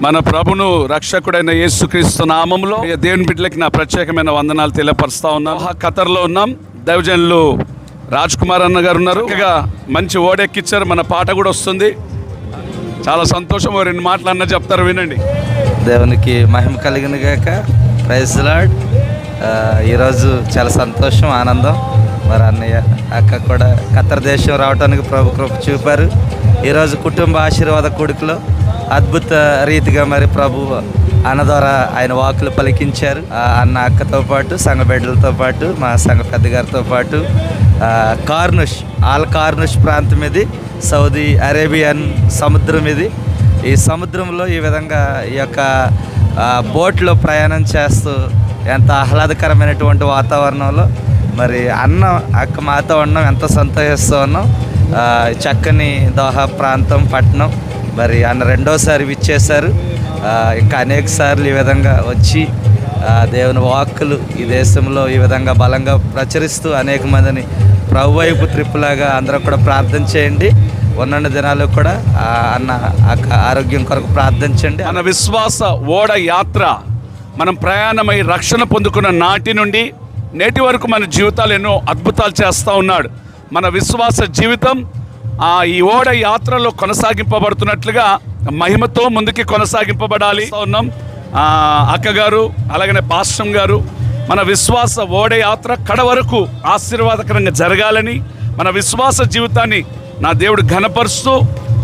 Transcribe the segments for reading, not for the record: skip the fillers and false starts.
మన ప్రభును రక్షకుడైన యేసుక్రీస్తు నామములో దేవుని బిడ్డలకి నా ప్రత్యేకమైన వందనాలు తెలియపరుస్తా ఉన్నాం. ఖతర్లో ఉన్నాం. దైవజనులు రాజ్ కుమార్ అన్న గారు ఉన్నారు. ఇంకా మంచి ఓడెక్కిచ్చారు. మన పాట కూడా వస్తుంది. చాలా సంతోషం. రెండు మాటలు అన్న చెప్తారు, వినండి. దేవునికి మహిమ కలిగిన గాక. Praise Lord. ఈరోజు చాలా సంతోషం, ఆనందం. మరి అన్నయ్య అక్క కూడా ఖతర్ దేశం రావడానికి ప్రభు కృప చూపారు. ఈరోజు కుటుంబ ఆశీర్వాద కూడికలో అద్భుత రీతిగా మరి ప్రభు అన్న ద్వారా ఆయన వాకులు పలికించారు. అన్న అక్కతో పాటు సంఘ బిడ్డలతో పాటు మా సంఘ పెద్దగారితో పాటు కార్నుష్ ప్రాంతం ఇది, సౌదీ అరేబియన్ సముద్రం ఇది. ఈ సముద్రంలో ఈ విధంగా ఈ యొక్క బోట్లో ప్రయాణం చేస్తూ ఎంత ఆహ్లాదకరమైనటువంటి వాతావరణంలో మరి అన్న అక్క మాతో ఉన్నాం, ఎంత సంతోషిస్తూ ఉన్నాం. చక్కని దోహా ప్రాంతం పట్టణం మరి అన్న రెండోసారి విచ్చేశారు. ఇంకా అనేక సార్లు ఈ విధంగా వచ్చి దేవుని వాక్కులు ఈ దేశంలో ఈ విధంగా బలంగా ప్రచురిస్తూ అనేక మందిని ప్రభు వైపు త్రిప్పులాగా అందరూ కూడా ప్రార్థన చేయండి. ఉన్న దినాలు కూడా అన్న ఆరోగ్యం కొరకు ప్రార్థించండి. మన విశ్వాస ఓడ యాత్ర మనం ప్రయాణమై రక్షణ పొందుకున్న నాటి నుండి నేటి వరకు మన జీవితాలు ఎన్నో అద్భుతాలు చేస్తూ ఉన్నాడు. మన విశ్వాస జీవితం ఈ ఓడ యాత్రలో కొనసాగింపబడుతున్నట్లుగా మహిమతో ముందుకి కొనసాగింపబడాలి ఉన్నాం. అక్కగారు అలాగనే పాస్టర్ గారు మన విశ్వాస ఓడ యాత్ర కడ వరకు ఆశీర్వాదకరంగా జరగాలని, మన విశ్వాస జీవితాన్ని నా దేవుడు ఘనపరుస్తూ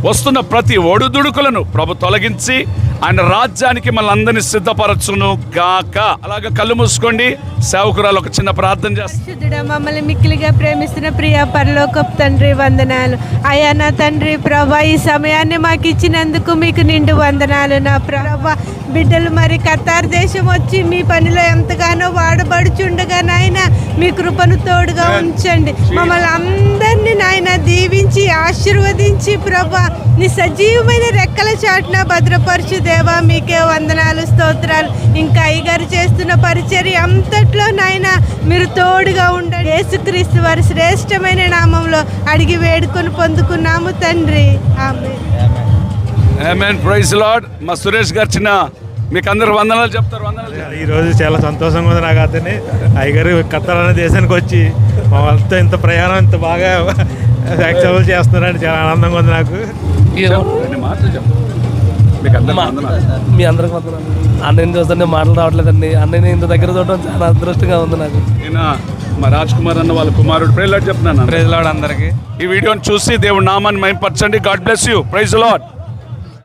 వస్తున్న ప్రతి ఒడుదుడుకులను ప్రభు తొలగించి ఆయన రాజ్యానికి మన అందరినీ సిద్ధపరచును గాక. అలాగే కళ్ళు మూసుకోండి. సేవకురాలు ఒక చిన్న ప్రార్థన చేస్తాం. మమ్మల్ని మిక్కిలిగా ప్రేమిస్తున్న ప్రియ పరలోకపు తండ్రి, వందనాలు అయ్యా. నా తండ్రి ప్రభా, ఈ సమయాన్ని మాకు ఇచ్చినందుకు మీకు నిండు వందనాలు. నా ప్రభా, బిడ్డలు మరి ఖతార్ దేశం వచ్చి మీ పనిలో ఎంతగానో వాడబడుచుండగా నాయన మీ కృపను తోడుగా ఉంచండి. మమ్మల్ని అందరినీ నాయన దీవించి ఆశీర్వదించి ప్రభా నీ సజీవమైన రెక్కల చాటున భద్రపరచు దేవా. మీకే వందనాలు, స్తోత్రాలు. ఇంకా అయ్యగారు చేస్తున్న పరిచర్య అంతట్లో నాయన మీరు తోడుగా ఉండండి. యేసుక్రీస్తు వారి శ్రేష్టమైన నామంలో అడిగి వేడుకొని పొందుకున్నాము తండ్రి. ఆమేన్. ఆమేన్. Praise Lord. మా సురేష్ గారు చిన్న మీకు అందరు వందనాలు చెప్తారు. ఈరోజు చాలా సంతోషంగా ఉంది నాకు. అతన్ని అయ్యగారు ఖతర్ అనే దేశానికి వచ్చి మా వాళ్ళతో ఇంత ప్రయాణం ఇంత బాగా యాక్సెప్ట్ చేస్తున్నారని చాలా ఆనందంగా ఉంది నాకు. మీ అందరికి వందనాలు. అన్నయ్యని చూస్తుంటే మాటలు రావట్లేదండి. అన్నయ్యని ఇంత దగ్గర చూడటం చాలా అదృష్టంగా ఉంది నాకు. మా రాజ్ కుమార్ అన్న వాళ్ళ కుమారుడు. ప్రైజ్ లార్డ్ చెప్తున్నాను. ప్రైజ్ లార్డ్ అందరికీ. ఈ వీడియోని చూసి దేవుడి నామాన్ని మహిమపరచండి. God bless you. Praise lord.